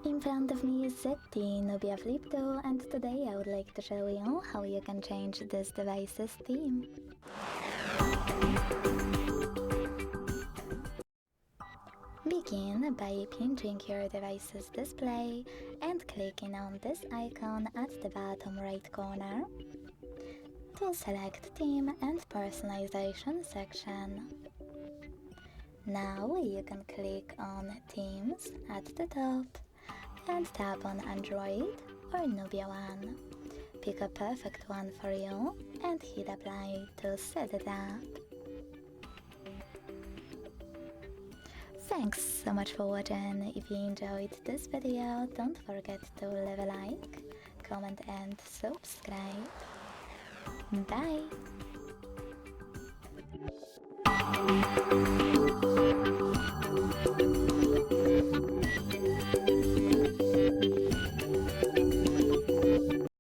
In front of me is ZTE Nubia Flip 2, and today I would like to show you how you can change this device's theme. Begin by pinching your device's display and clicking on this icon at the bottom right corner to select Theme and Personalization section. Now you can click on Themes at the top and tap on Android or Nubia one. Pick a perfect one for you and hit apply to set it up. Thanks so much for watching. If you enjoyed this video, don't forget to leave a like, comment and subscribe. Bye!